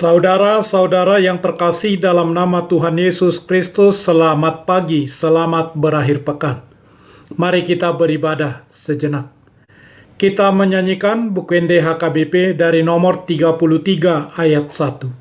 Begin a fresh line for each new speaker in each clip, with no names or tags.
Saudara-saudara yang terkasih dalam nama Tuhan Yesus Kristus, selamat pagi, selamat berakhir pekan. Mari kita beribadah sejenak. Kita menyanyikan buku NDHKBP dari nomor 33 ayat 1.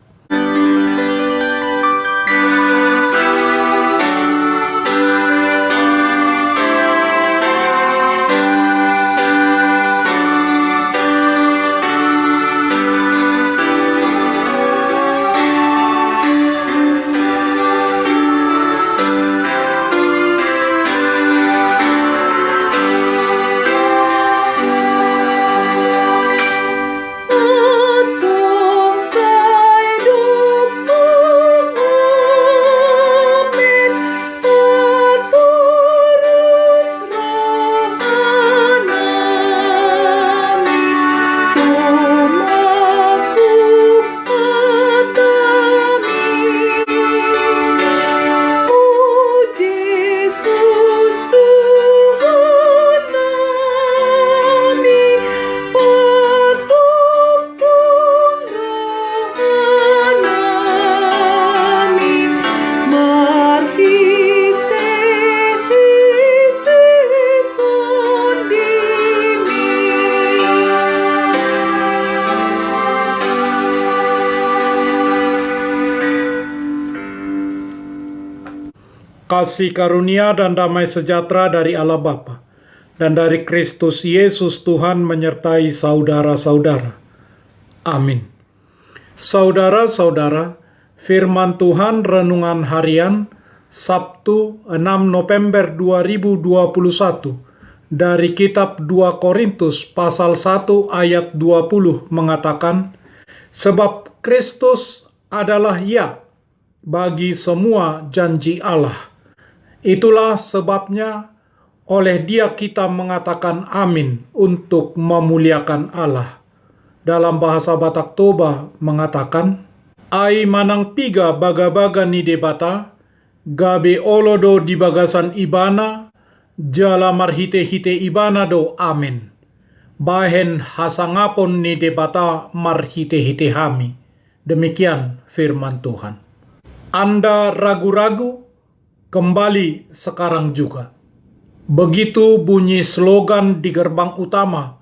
Kasih karunia dan damai sejahtera dari Allah Bapa dan dari Kristus Yesus Tuhan menyertai saudara-saudara. Amin. Saudara-saudara, firman Tuhan renungan harian Sabtu 6 November 2021 dari kitab 2 Korintus pasal 1 ayat 20 mengatakan, "Sebab Kristus adalah ya bagi semua janji Allah. Itulah sebabnya oleh Dia kita mengatakan amin untuk memuliakan Allah." Dalam bahasa Batak Toba mengatakan, "Ai manang piga baga-baga ni debata, gabe olodo di bagasan ibana, jala marhite-hite ibana do amin. Bahen hasangapon ni debata marhite-hite hami." Demikian firman Tuhan. Anda ragu-ragu? Kembali sekarang juga. Begitu bunyi slogan di gerbang utama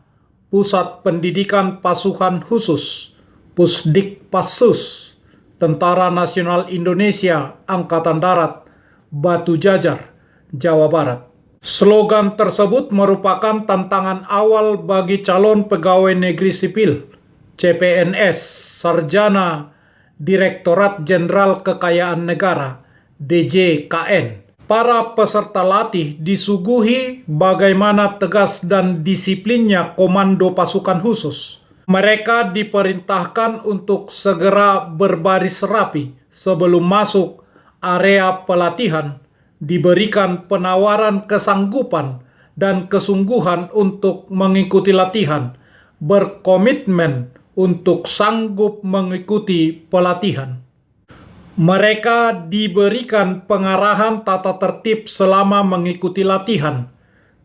Pusat Pendidikan Pasukan Khusus Pusdikpassus Tentara Nasional Indonesia Angkatan Darat Batu Jajar, Jawa Barat. Slogan tersebut merupakan tantangan awal bagi calon pegawai negeri sipil CPNS Sarjana Direktorat Jenderal Kekayaan Negara DJKN. Para peserta latih disuguhi bagaimana tegas dan disiplinnya komando pasukan khusus. Mereka diperintahkan untuk segera berbaris rapi sebelum masuk area pelatihan, diberikan penawaran kesanggupan dan kesungguhan untuk mengikuti latihan, berkomitmen untuk sanggup mengikuti pelatihan. Mereka diberikan pengarahan tata tertib selama mengikuti latihan.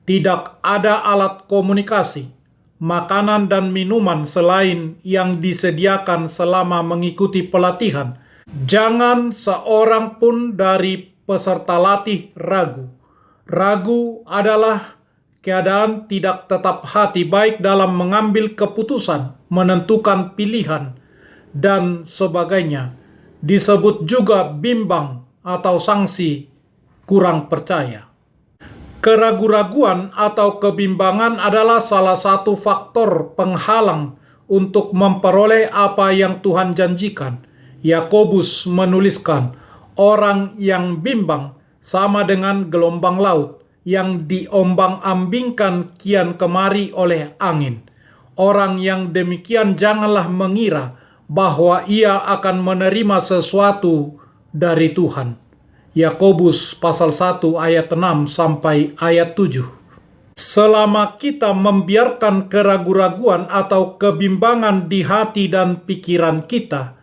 Tidak ada alat komunikasi, makanan dan minuman selain yang disediakan selama mengikuti pelatihan. Jangan seorang pun dari peserta latih ragu. Ragu adalah keadaan tidak tetap hati baik dalam mengambil keputusan, menentukan pilihan, dan sebagainya. Disebut juga bimbang atau sanksi kurang percaya. Keraguan-raguan atau kebimbangan adalah salah satu faktor penghalang untuk memperoleh apa yang Tuhan janjikan. Yakobus menuliskan, orang yang bimbang sama dengan gelombang laut yang diombang-ambingkan kian kemari oleh angin. Orang yang demikian janganlah mengira bahwa ia akan menerima sesuatu dari Tuhan. Yakobus pasal 1 ayat 6 sampai ayat 7. Selama kita membiarkan keraguan-raguan atau kebimbangan di hati dan pikiran kita,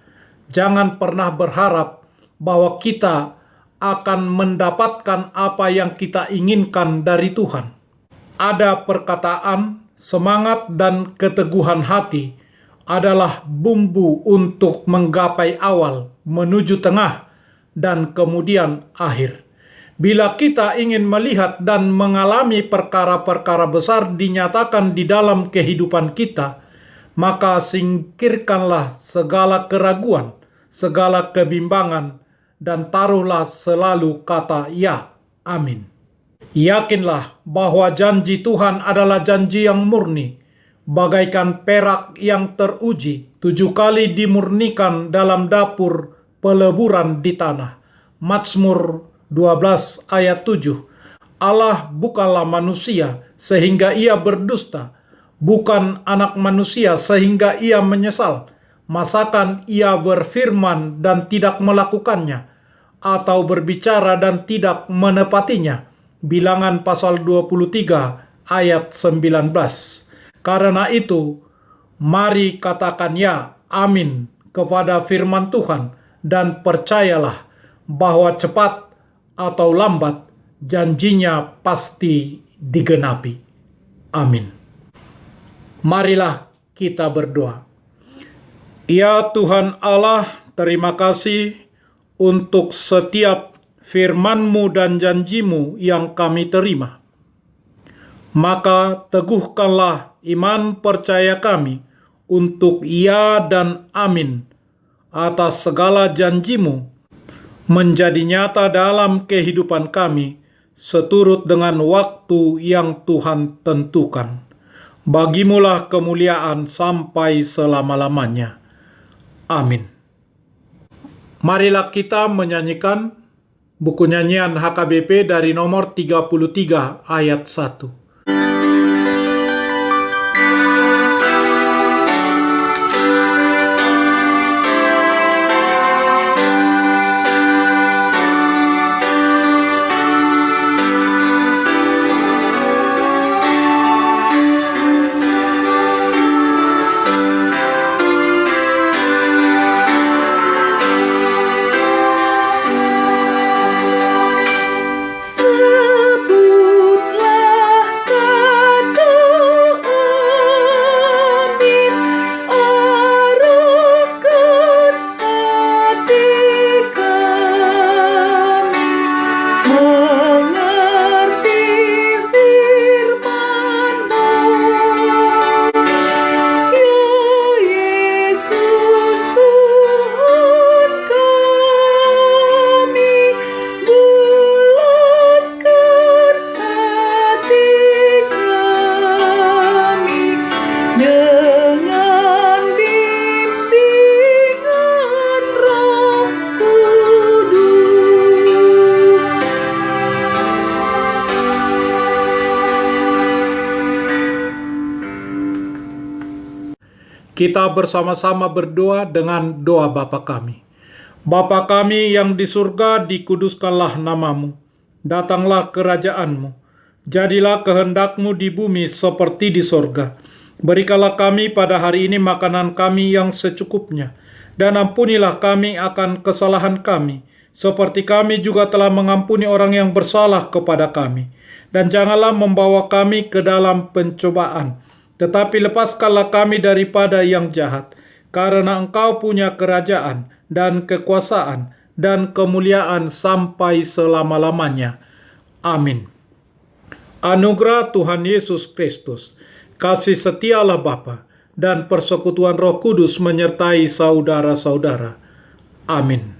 jangan pernah berharap bahwa kita akan mendapatkan apa yang kita inginkan dari Tuhan. Ada perkataan, semangat dan keteguhan hati adalah bumbu untuk menggapai awal, menuju tengah, dan kemudian akhir. Bila kita ingin melihat dan mengalami perkara-perkara besar dinyatakan di dalam kehidupan kita, maka singkirkanlah segala keraguan, segala kebimbangan, dan taruhlah selalu kata ya, amin. Yakinlah bahwa janji Tuhan adalah janji yang murni, bagaikan perak yang teruji, 7 kali dimurnikan dalam dapur peleburan di tanah. Mazmur 12 ayat 7. Allah bukanlah manusia sehingga ia berdusta, bukan anak manusia sehingga ia menyesal. Masakan ia berfirman dan tidak melakukannya, atau berbicara dan tidak menepatinya? Bilangan pasal 23 ayat 19. Karena itu, mari katakan ya, amin kepada firman Tuhan, dan percayalah bahwa cepat atau lambat janjinya pasti digenapi. Amin. Marilah kita berdoa. Ya Tuhan Allah, terima kasih untuk setiap firman-Mu dan janji-Mu yang kami terima. Maka teguhkanlah iman percaya kami untuk ya dan amin atas segala janji-Mu menjadi nyata dalam kehidupan kami seturut dengan waktu yang Tuhan tentukan. Bagimulah kemuliaan sampai selama-lamanya. Amin. Marilah kita menyanyikan buku nyanyian HKBP dari nomor 33 ayat 1. Kita bersama-sama berdoa dengan doa Bapa kami. Bapa kami yang di surga, dikuduskanlah nama-Mu. Datanglah kerajaan-Mu. Jadilah kehendak-Mu di bumi seperti di surga. Berikanlah kami pada hari ini makanan kami yang secukupnya. Dan ampunilah kami akan kesalahan kami, seperti kami juga telah mengampuni orang yang bersalah kepada kami. Dan janganlah membawa kami ke dalam pencobaan, tetapi lepaskanlah kami daripada yang jahat, karena Engkau punya kerajaan dan kekuasaan dan kemuliaan sampai selama-lamanya. Amin. Anugerah Tuhan Yesus Kristus, kasih setialah Bapa, dan persekutuan Roh Kudus menyertai saudara-saudara. Amin.